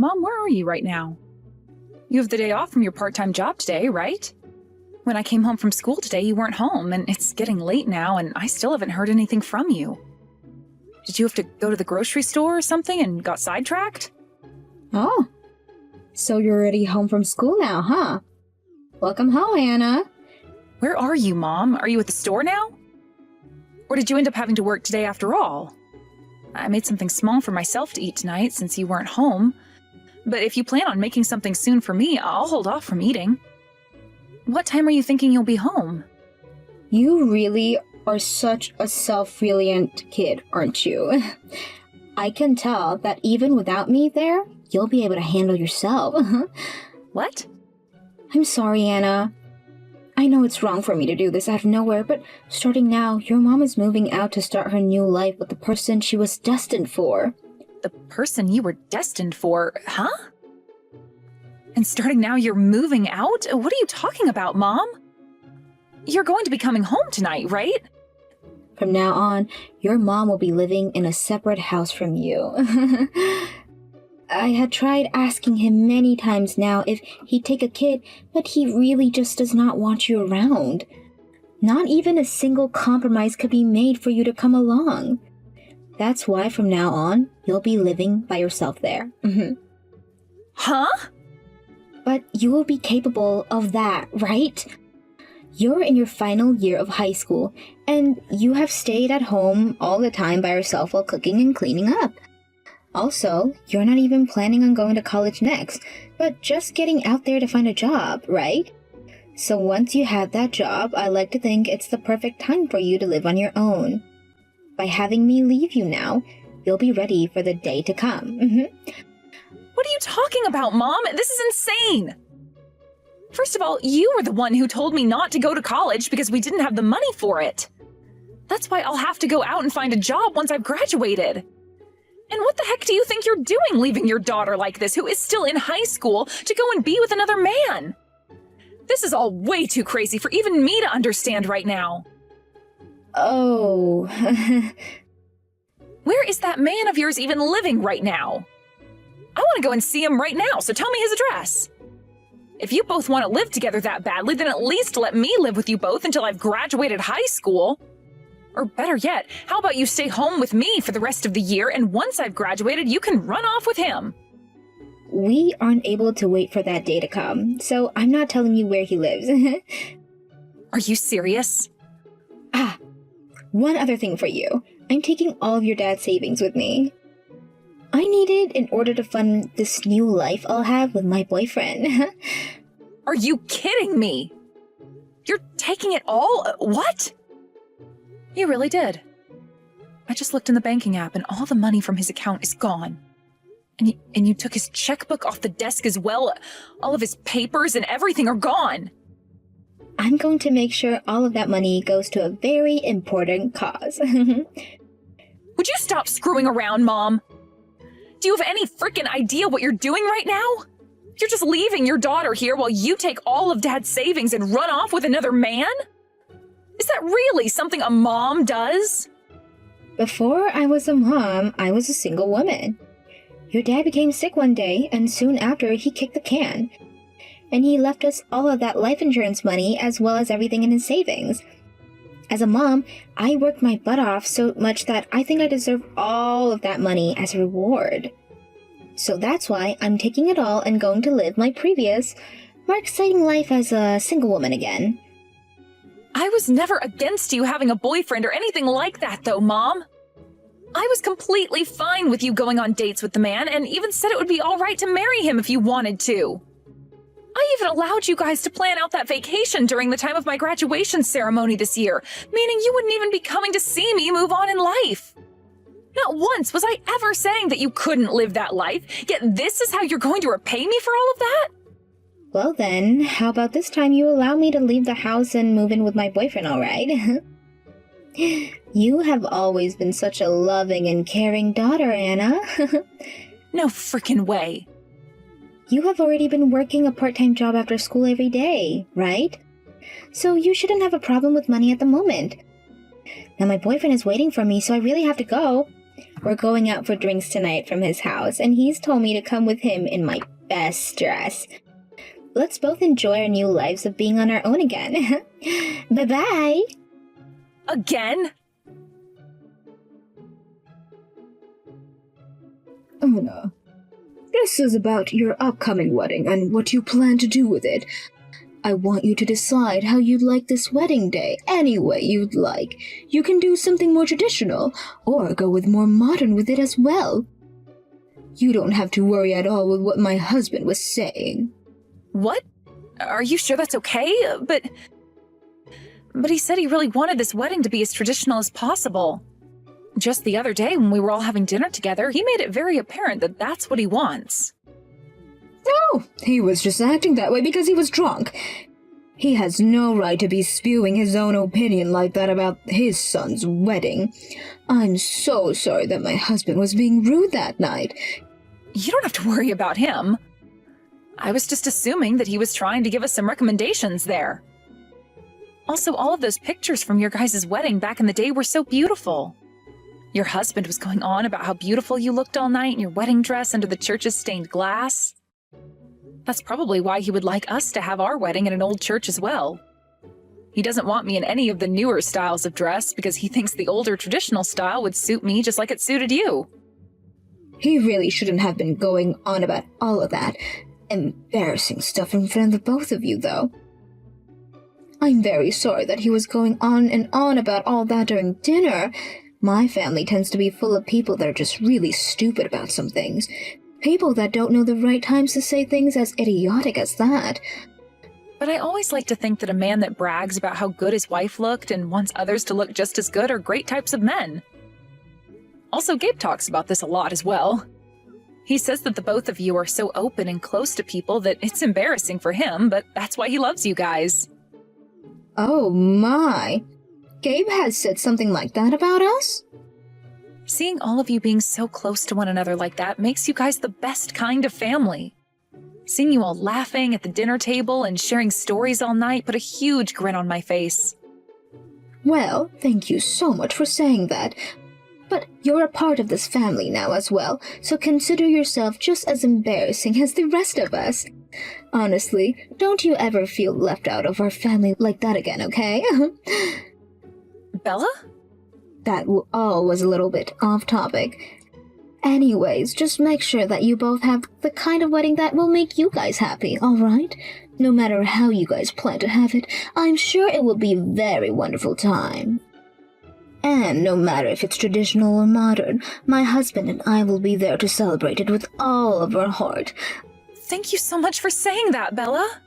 Mom, where are you right now? You have the day off from your part-time job today, right? When I came home from school today, you weren't home, and it's getting late now, and I still haven't heard anything from you. Did you have to go to the grocery store or something and got sidetracked? Oh, so you're already home from school now, huh? Welcome home, Anna. Where are you, Mom? Are you at the store now? Or did you end up having to work today after all? I made something small for myself to eat tonight since you weren't home. But if you plan on making something soon for me, I'll hold off from eating. What time are you thinking you'll be home? You really are such a self-reliant kid, aren't you? I can tell that even without me there, you'll be able to handle yourself. What? I'm sorry, Anna. I know it's wrong for me to do this out of nowhere, but starting now, your mom is moving out to start her new life with the person she was destined for. The person you were destined for, huh? And starting now, you're moving out? What are you talking about, Mom? You're going to be coming home tonight, right? From now on, your mom will be living in a separate house from you. I had tried asking him many times now if he'd take a kid, but he really just does not want you around. Not even a single compromise could be made for you to come along. That's why from now on, you'll be living by yourself there. Huh? But you will be capable of that, right? You're in your final year of high school, and you have stayed at home all the time by yourself while cooking and cleaning up. Also, you're not even planning on going to college next, but just getting out there to find a job, right? So once you have that job, I like to think it's the perfect time for you to live on your own. By having me leave you now, you'll be ready for the day to come. What are you talking about, Mom? This is insane! First of all, you were the one who told me not to go to college because we didn't have the money for it. That's why I'll have to go out and find a job once I've graduated. And what the heck do you think you're doing leaving your daughter like this, who is still in high school, to go and be with another man? This is all way too crazy for even me to understand right now. Oh. Where is that man of yours even living right now? I want to go and see him right now, so tell me his address. If you both want to live together that badly, then at least let me live with you both until I've graduated high school. Or better yet, how about you stay home with me for the rest of the year, and once I've graduated, you can run off with him. We aren't able to wait for that day to come, so I'm not telling you where he lives. Are you serious? One other thing for you. I'm taking all of your dad's savings with me. I need it in order to fund this new life I'll have with my boyfriend. Are you kidding me? You're taking it all? What? You really did. I just looked in the banking app and all the money from his account is gone. And you took his checkbook off the desk as well. All of his papers and everything are gone. I'm going to make sure all of that money goes to a very important cause. Would you stop screwing around, Mom? Do you have any freaking idea what you're doing right now? You're just leaving your daughter here while you take all of Dad's savings and run off with another man? Is that really something a mom does? Before I was a mom, I was a single woman. Your dad became sick one day, and soon after he kicked the can. And he left us all of that life insurance money as well as everything in his savings. As a mom, I worked my butt off so much that I think I deserve all of that money as a reward. So that's why I'm taking it all and going to live my previous, more exciting life as a single woman again. I was never against you having a boyfriend or anything like that, though, Mom. I was completely fine with you going on dates with the man and even said it would be all right to marry him if you wanted to. I even allowed you guys to plan out that vacation during the time of my graduation ceremony this year, meaning you wouldn't even be coming to see me move on in life. Not once was I ever saying that you couldn't live that life, yet this is how you're going to repay me for all of that? Well then, how about this time you allow me to leave the house and move in with my boyfriend, alright? You have always been such a loving and caring daughter, Anna. No frickin' way. You have already been working a part-time job after school every day, right? So you shouldn't have a problem with money at the moment. Now my boyfriend is waiting for me, so I really have to go. We're going out for drinks tonight from his house, and he's told me to come with him in my best dress. Let's both enjoy our new lives of being on our own again. Bye-bye! Again? Anna, this is about your upcoming wedding and what you plan to do with it. I want you to decide how you'd like this wedding day any way you'd like. You can do something more traditional, or go with more modern with it as well. You don't have to worry at all with what my husband was saying. What? Are you sure that's okay? But he said he really wanted this wedding to be as traditional as possible. Just the other day when we were all having dinner together, he made it very apparent that that's what he wants. Oh, he was just acting that way because he was drunk. He has no right to be spewing his own opinion like that about his son's wedding. I'm so sorry that my husband was being rude that night. You don't have to worry about him. I was just assuming that he was trying to give us some recommendations there. Also, all of those pictures from your guys' wedding back in the day were so beautiful. Your husband was going on about how beautiful you looked all night in your wedding dress under the church's stained glass. That's probably why he would like us to have our wedding in an old church as well. He doesn't want me in any of the newer styles of dress because he thinks the older traditional style would suit me just like it suited you. He really shouldn't have been going on about all of that embarrassing stuff in front of the both of you, though. I'm very sorry that he was going on and on about all that during dinner. My family tends to be full of people that are just really stupid about some things. People that don't know the right times to say things as idiotic as that. But I always like to think that a man that brags about how good his wife looked and wants others to look just as good are great types of men. Also, Gabe talks about this a lot as well. He says that the both of you are so open and close to people that it's embarrassing for him, but that's why he loves you guys. Oh my! Gabe has said something like that about us? Seeing all of you being so close to one another like that makes you guys the best kind of family. Seeing you all laughing at the dinner table and sharing stories all night put a huge grin on my face. Well, thank you so much for saying that. But you're a part of this family now as well, so consider yourself just as embarrassing as the rest of us. Honestly, don't you ever feel left out of our family like that again, okay? Bella? That all was a little bit off topic. Anyways, just make sure that you both have the kind of wedding that will make you guys happy, alright? No matter how you guys plan to have it, I'm sure it will be a very wonderful time. And no matter if it's traditional or modern, my husband and I will be there to celebrate it with all of our heart. Thank you so much for saying that, Bella.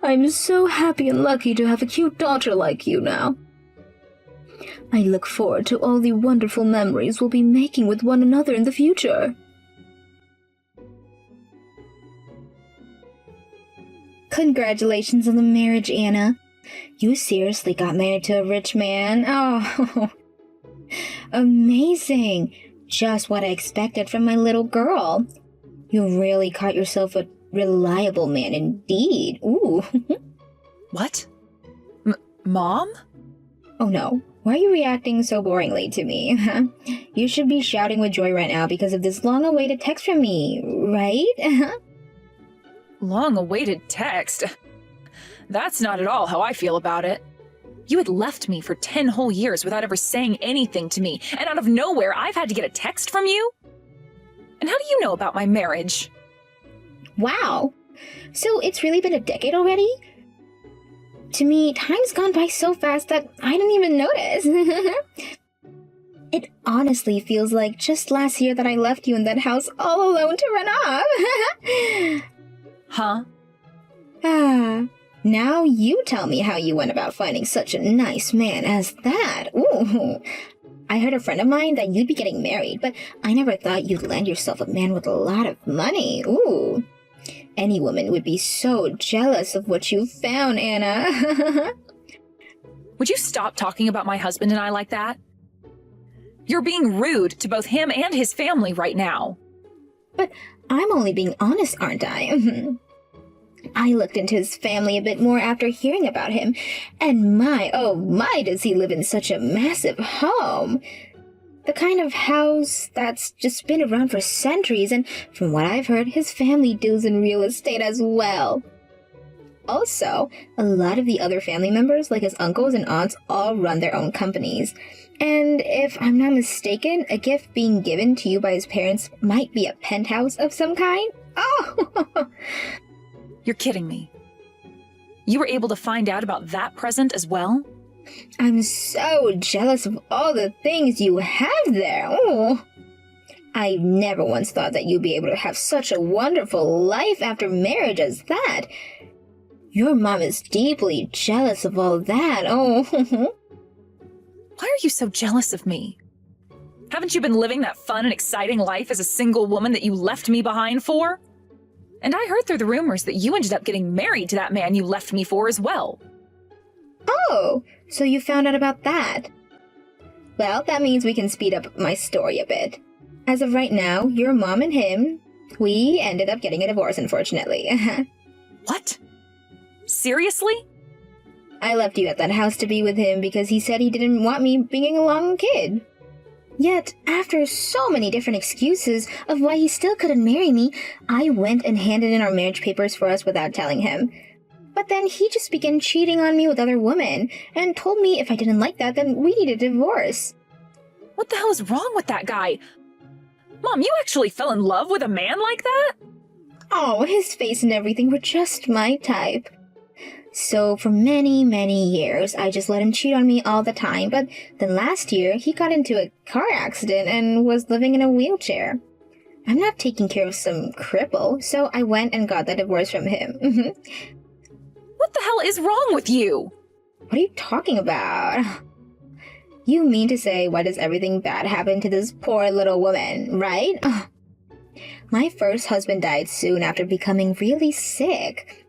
I'm so happy and lucky to have a cute daughter like you now. I look forward to all the wonderful memories we'll be making with one another in the future. Congratulations on the marriage, Anna. You seriously got married to a rich man? Oh, amazing. Just what I expected from my little girl. You really caught yourself a reliable man indeed. Ooh. What? Mom? Oh no. Why are you reacting so boringly to me? You should be shouting with joy right now because of this long-awaited text from me, right? Long-awaited text? That's not at all how I feel about it. You had left me for 10 whole years without ever saying anything to me, and out of nowhere I've had to get a text from you? And how do you know about my marriage? Wow. So it's really been a decade already? To me, time's gone by so fast that I didn't even notice. It honestly feels like just last year that I left you in that house all alone to run off. Huh? Now you tell me how you went about finding such a nice man as that. Ooh. I heard a friend of mine that you'd be getting married, but I never thought you'd land yourself a man with a lot of money. Ooh. Any woman would be so jealous of what you found, Anna. Would you stop talking about my husband and I like that? You're being rude to both him and his family right now. But I'm only being honest, aren't I? I looked into his family a bit more after hearing about him, and my, oh my, does he live in such a massive home. The kind of house that's just been around for centuries, and from what I've heard, his family deals in real estate as well. Also, a lot of the other family members, like his uncles and aunts, all run their own companies. And if I'm not mistaken, a gift being given to you by his parents might be a penthouse of some kind? Oh! You're kidding me. You were able to find out about that present as well? I'm so jealous of all the things you have there. Oh. I never once thought that you'd be able to have such a wonderful life after marriage as that. Your mom is deeply jealous of all that. Oh. Why are you so jealous of me? Haven't you been living that fun and exciting life as a single woman that you left me behind for? And I heard through the rumors that you ended up getting married to that man you left me for as well. Oh, so you found out about that. Well, that means we can speed up my story a bit. As of right now, your mom and him, we ended up getting a divorce, unfortunately. What? Seriously? I left you at that house to be with him because he said he didn't want me bringing along a kid. Yet, after so many different excuses of why he still couldn't marry me, I went and handed in our marriage papers for us without telling him. But then he just began cheating on me with other women, and told me if I didn't like that, then we needed a divorce. What the hell is wrong with that guy? Mom, you actually fell in love with a man like that? Oh, his face and everything were just my type. So for many, many years, I just let him cheat on me all the time, but then last year, he got into a car accident and was living in a wheelchair. I'm not taking care of some cripple, so I went and got the divorce from him. What the hell is wrong with you? What are you talking about? You mean to say, why does everything bad happen to this poor little woman, right? My first husband died soon after becoming really sick.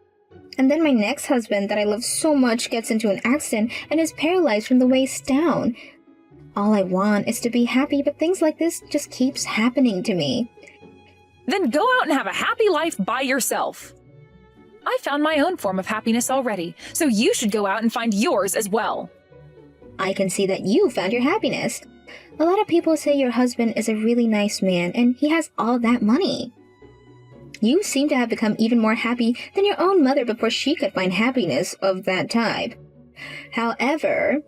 And then my next husband that I love so much gets into an accident and is paralyzed from the waist down. All I want is to be happy, but things like this just keeps happening to me. Then go out and have a happy life by yourself. I found my own form of happiness already, so you should go out and find yours as well. I can see that you found your happiness. A lot of people say your husband is a really nice man and he has all that money. You seem to have become even more happy than your own mother before she could find happiness of that type. However,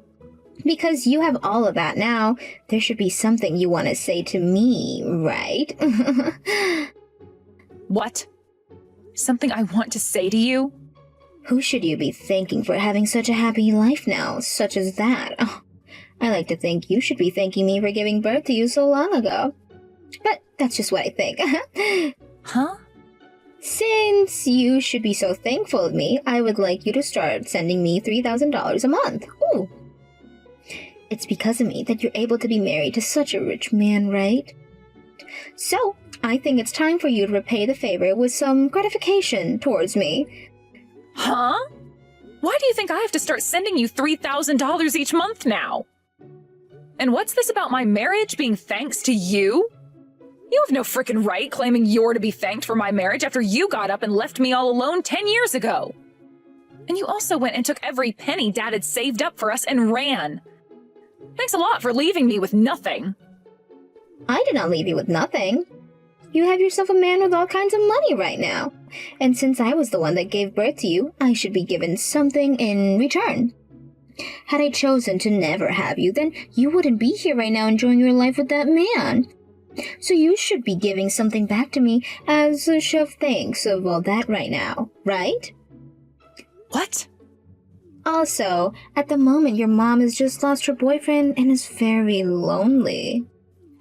because you have all of that now, there should be something you want to say to me, right? What? Something I want to say to you? Who should you be thanking for having such a happy life now, such as that? Oh, I like to think you should be thanking me for giving birth to you so long ago. But that's just what I think. Huh? Since you should be so thankful of me, I would like you to start sending me $3,000 a month. Ooh. It's because of me that you're able to be married to such a rich man, right? So, I think it's time for you to repay the favor with some gratification towards me. Huh? Why do you think I have to start sending you $3,000 each month now? And what's this about my marriage being thanks to you? You have no frickin' right claiming you're to be thanked for my marriage after you got up and left me all alone 10 years ago. And you also went and took every penny Dad had saved up for us and ran. Thanks a lot for leaving me with nothing. I did not leave you with nothing. You have yourself a man with all kinds of money right now. And since I was the one that gave birth to you, I should be given something in return. Had I chosen to never have you, then you wouldn't be here right now enjoying your life with that man. So you should be giving something back to me as a show of thanks of all that right now, right? What? Also, at the moment your mom has just lost her boyfriend and is very lonely.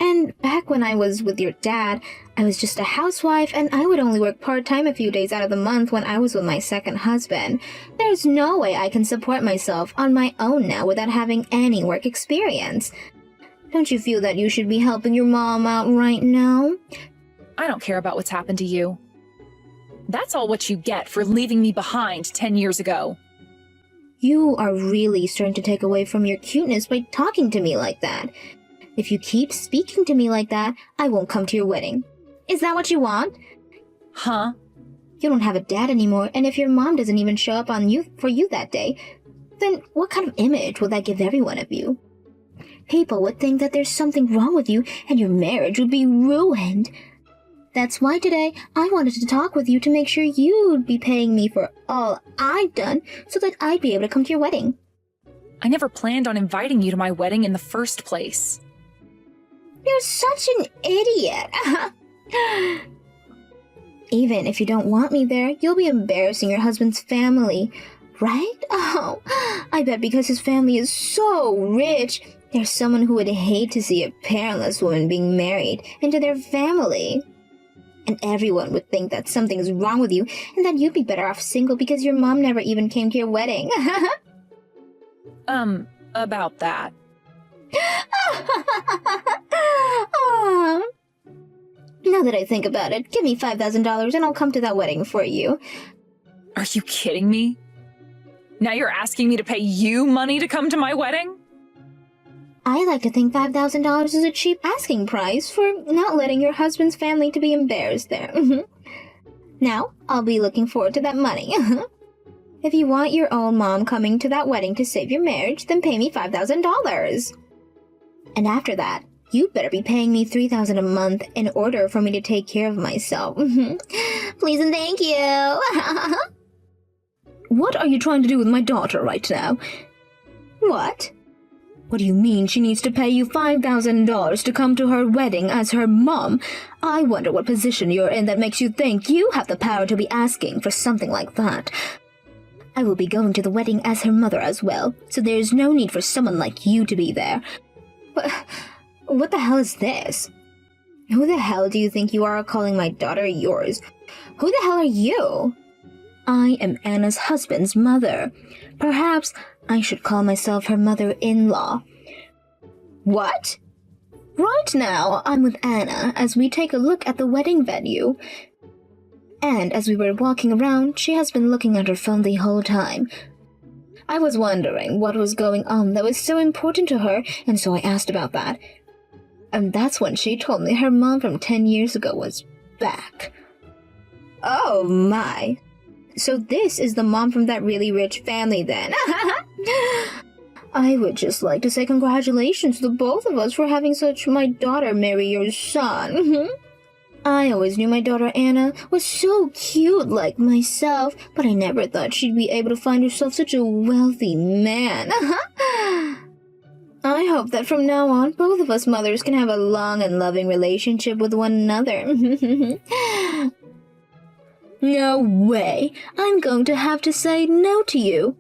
And back when I was with your dad, I was just a housewife and I would only work part-time a few days out of the month when I was with my second husband. There's no way I can support myself on my own now without having any work experience. Don't you feel that you should be helping your mom out right now? I don't care about what's happened to you. That's all what you get for leaving me behind 10 years ago. You are really starting to take away from your cuteness by talking to me like that. If you keep speaking to me like that, I won't come to your wedding. Is that what you want? Huh? You don't have a dad anymore, and if your mom doesn't even show up for you that day, then what kind of image will that give everyone of you? People would think that there's something wrong with you and your marriage would be ruined. That's why today I wanted to talk with you to make sure you'd be paying me for all I've done so that I'd be able to come to your wedding. I never planned on inviting you to my wedding in the first place. You're such an idiot. Even if you don't want me there, you'll be embarrassing your husband's family, right? Oh, I bet because his family is so rich, there's someone who would hate to see a parentless woman being married into their family. And everyone would think that something's wrong with you and that you'd be better off single because your mom never even came to your wedding. About that. Aw. Now that I think about it, give me $5,000 and I'll come to that wedding for you. Are you kidding me? Now you're asking me to pay you money to come to my wedding? I like to think $5,000 is a cheap asking price for not letting your husband's family to be embarrassed there. Now, I'll be looking forward to that money. If you want your own mom coming to that wedding to save your marriage, then pay me $5,000. And after that, you'd better be paying me $3,000 a month in order for me to take care of myself. Please and thank you. What are you trying to do with my daughter right now? What? What do you mean she needs to pay you $5,000 to come to her wedding as her mom? I wonder what position you're in that makes you think you have the power to be asking for something like that. I will be going to the wedding as her mother as well, so there's no need for someone like you to be there. What the hell is this? Who the hell do you think you are calling my daughter yours? Who the hell are you? I am Anna's husband's mother. Perhaps I should call myself her mother-in-law. What? Right now, I'm with Anna as we take a look at the wedding venue. And as we were walking around, she has been looking at her phone the whole time. I was wondering what was going on that was so important to her, and so I asked about that. And that's when she told me her mom from 10 years ago was back. Oh my. So this is the mom from that really rich family then. I would just like to say congratulations to both of us for having my daughter marry your son. I always knew my daughter Anna was so cute like myself, but I never thought she'd be able to find herself such a wealthy man. I hope that from now on, both of us mothers can have a long and loving relationship with one another. No way! I'm going to have to say no to you.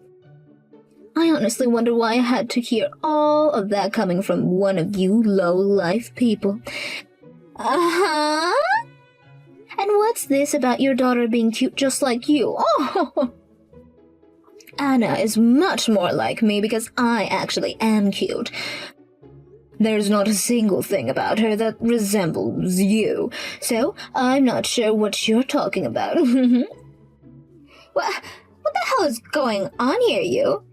I honestly wonder why I had to hear all of that coming from one of you low-life people. Uh-huh? And what's this about your daughter being cute just like you? Oh! Anna is much more like me because I actually am cute. There's not a single thing about her that resembles you, so I'm not sure what you're talking about. What the hell is going on here, you?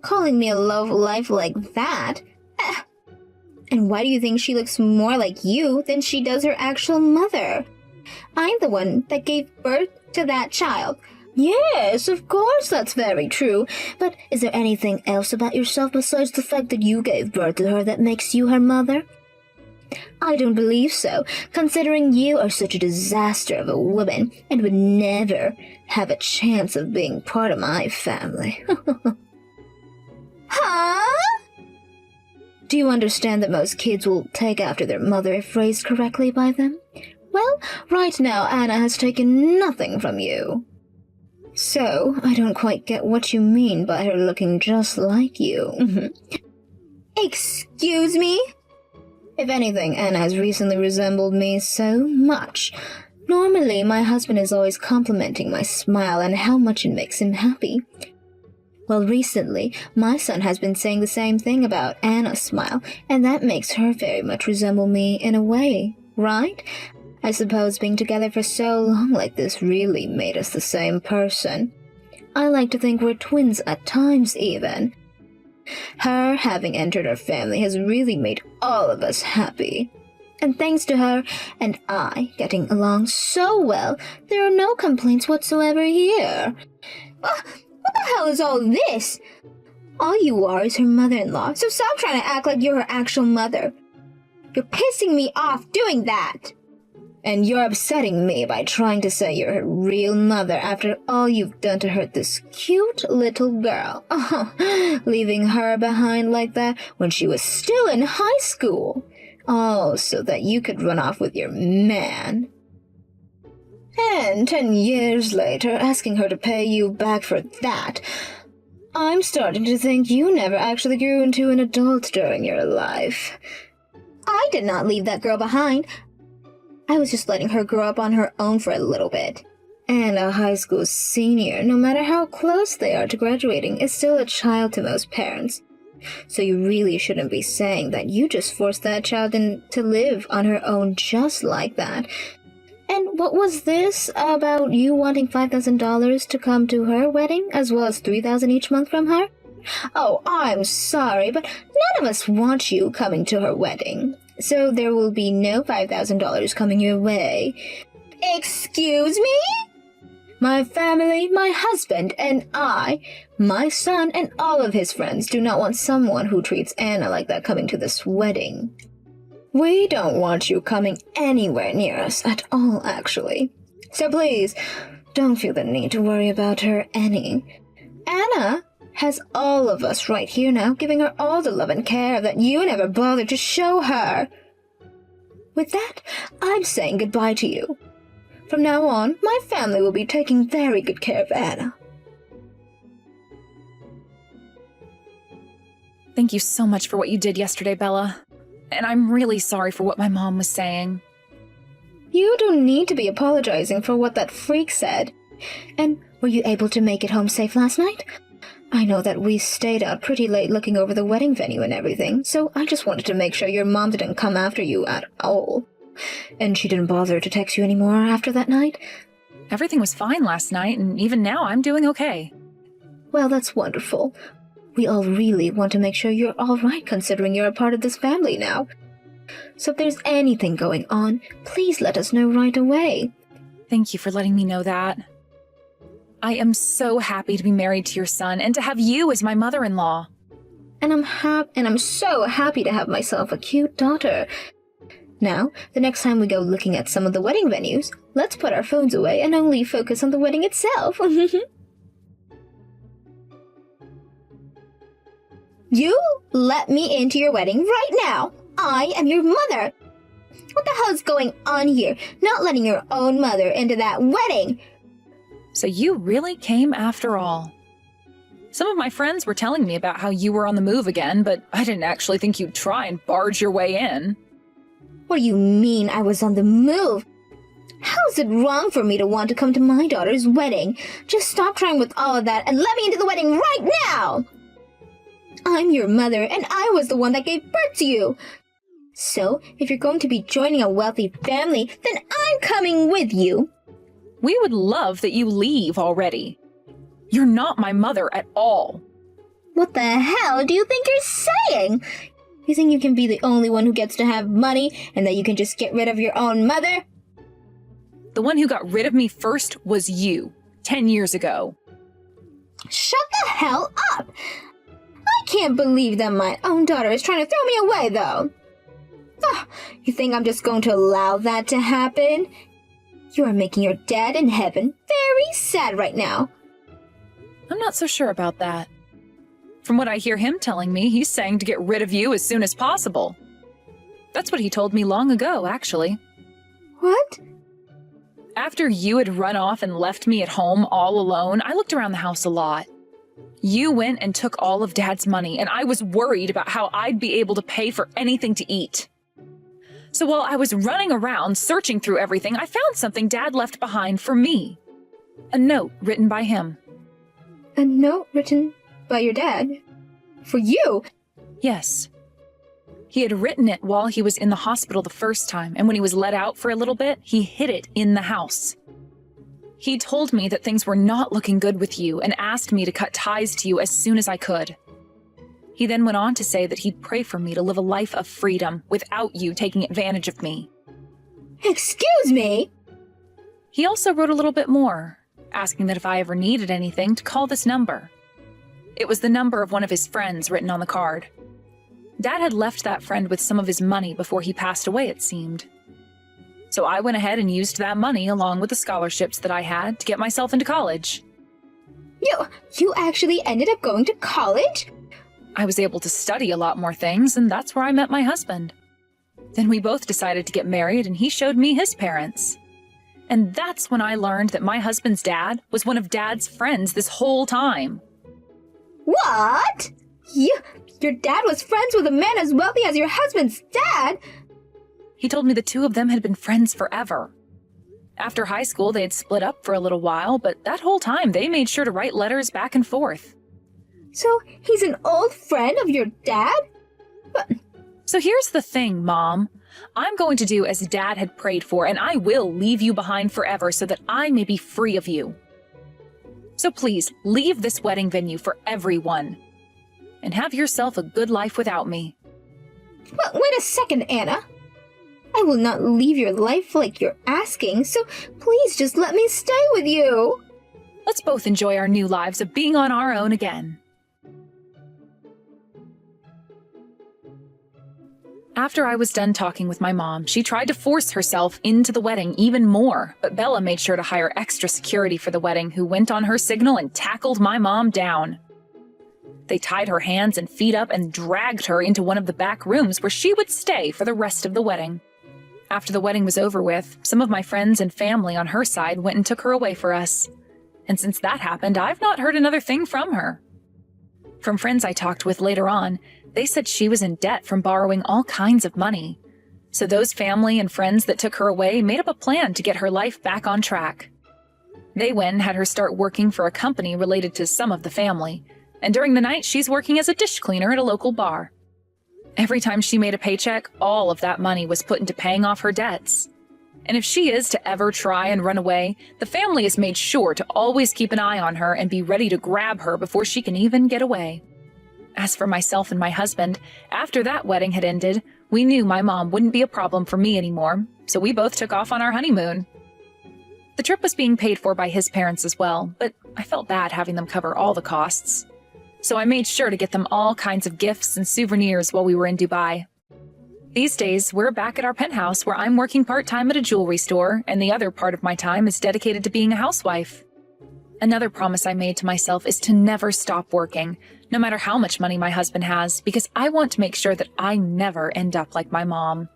Calling me a low-life like that? And why do you think she looks more like you than she does her actual mother? I'm the one that gave birth to that child. Yes, of course that's very true. But is there anything else about yourself besides the fact that you gave birth to her that makes you her mother? I don't believe so, considering you are such a disaster of a woman and would never have a chance of being part of my family. Huh? Do you understand that most kids will take after their mother if raised correctly by them? Well, right now Anna has taken nothing from you. So, I don't quite get what you mean by her looking just like you. Excuse me? If anything, Anna has recently resembled me so much. Normally, my husband is always complimenting my smile and how much it makes him happy. Well, recently, my son has been saying the same thing about Anna's smile, and that makes her very much resemble me in a way, right? I suppose being together for so long like this really made us the same person. I like to think we're twins at times, even. Her having entered our family has really made all of us happy. And thanks to her and I getting along so well, there are no complaints whatsoever here. What the hell is all this? All you are is her mother-in-law, so stop trying to act like you're her actual mother. You're pissing me off doing that. And you're upsetting me by trying to say you're her real mother after all you've done to hurt this cute little girl. Leaving her behind like that when she was still in high school. All so that you could run off with your man. And 10 years later, asking her to pay you back for that. I'm starting to think you never actually grew into an adult during your life. I did not leave that girl behind. I was just letting her grow up on her own for a little bit. And a high school senior, no matter how close they are to graduating, is still a child to most parents. So you really shouldn't be saying that you just forced that child to live on her own just like that. And what was this about you wanting $5,000 to come to her wedding, as well as $3,000 each month from her? Oh, I'm sorry, but none of us want you coming to her wedding. So there will be no $5,000 coming your way. Excuse me? My family, my husband, and I, my son, and all of his friends do not want someone who treats Anna like that coming to this wedding. We don't want you coming anywhere near us at all, actually. So please, don't feel the need to worry about her any. Anna has all of us right here now, giving her all the love and care that you never bothered to show her. With that, I'm saying goodbye to you. From now on, my family will be taking very good care of Anna. Thank you so much for what you did yesterday, Bella. And I'm really sorry for what my mom was saying. You don't need to be apologizing for what that freak said. And were you able to make it home safe last night? I know that we stayed out pretty late looking over the wedding venue and everything, so I just wanted to make sure your mom didn't come after you at all. And she didn't bother to text you anymore after that night? Everything was fine last night, and even now I'm doing okay. Well, that's wonderful. We all really want to make sure you're all right considering you're a part of this family now. So if there's anything going on, please let us know right away. Thank you for letting me know that. I am so happy to be married to your son and to have you as my mother-in-law. And I'm so happy to have myself a cute daughter. Now, the next time we go looking at some of the wedding venues, let's put our phones away and only focus on the wedding itself. You let me into your wedding right now. I am your mother. What the hell is going on here? Not letting your own mother into that wedding. So you really came after all. Some of my friends were telling me about how you were on the move again, but I didn't actually think you'd try and barge your way in. What do you mean I was on the move? How is it wrong for me to want to come to my daughter's wedding? Just stop trying with all of that and let me into the wedding right now! I'm your mother, and I was the one that gave birth to you. So, if you're going to be joining a wealthy family, then I'm coming with you. We would love that you leave already. You're not my mother at all. What the hell do you think you're saying? You think you can be the only one who gets to have money and that you can just get rid of your own mother? The one who got rid of me first was you, 10 years ago. Shut the hell up! I can't believe that my own daughter is trying to throw me away, though. You think I'm just going to allow that to happen? You are making your dad in heaven very sad right now. I'm not so sure about that. From what I hear him telling me, he's saying to get rid of you as soon as possible. That's what he told me long ago, actually. What? After you had run off and left me at home all alone, I looked around the house a lot. You went and took all of Dad's money, and I was worried about how I'd be able to pay for anything to eat. So while I was running around searching through everything, I found something Dad left behind for me. A note written by him. A note written by your dad? For you? Yes. He had written it while he was in the hospital the first time, and when he was let out for a little bit, he hid it in the house. He told me that things were not looking good with you and asked me to cut ties to you as soon as I could. He then went on to say that he'd pray for me to live a life of freedom without you taking advantage of me. Excuse me? He also wrote a little bit more, asking that if I ever needed anything, to call this number. It was the number of one of his friends written on the card. Dad had left that friend with some of his money before he passed away, it seemed. So I went ahead and used that money along with the scholarships that I had to get myself into college. You actually ended up going to college? I was able to study a lot more things, and that's where I met my husband. Then we both decided to get married, and he showed me his parents. And that's when I learned that my husband's dad was one of Dad's friends this whole time. What? Your dad was friends with a man as wealthy as your husband's dad? He told me the two of them had been friends forever. After high school, they had split up for a little while, but that whole time they made sure to write letters back and forth. So he's an old friend of your dad? So here's the thing, Mom. I'm going to do as Dad had prayed for, and I will leave you behind forever so that I may be free of you. So please, leave this wedding venue for everyone. And have yourself a good life without me. Well, wait a second, Anna. I will not leave your life like you're asking, so please just let me stay with you. Let's both enjoy our new lives of being on our own again. After I was done talking with my mom, she tried to force herself into the wedding even more, but Bella made sure to hire extra security for the wedding, who went on her signal and tackled my mom down. They tied her hands and feet up and dragged her into one of the back rooms where she would stay for the rest of the wedding. After the wedding was over with, some of my friends and family on her side went and took her away for us. And since that happened, I've not heard another thing from her. From friends I talked with later on, they said she was in debt from borrowing all kinds of money. So those family and friends that took her away made up a plan to get her life back on track. They went and had her start working for a company related to some of the family, and during the night she's working as a dish cleaner at a local bar. Every time she made a paycheck, all of that money was put into paying off her debts. And if she is to ever try and run away, the family has made sure to always keep an eye on her and be ready to grab her before she can even get away. As for myself and my husband, after that wedding had ended, we knew my mom wouldn't be a problem for me anymore, so we both took off on our honeymoon. The trip was being paid for by his parents as well, but I felt bad having them cover all the costs. So I made sure to get them all kinds of gifts and souvenirs while we were in Dubai. These days, we're back at our penthouse where I'm working part-time at a jewelry store, and the other part of my time is dedicated to being a housewife. Another promise I made to myself is to never stop working, no matter how much money my husband has, because I want to make sure that I never end up like my mom.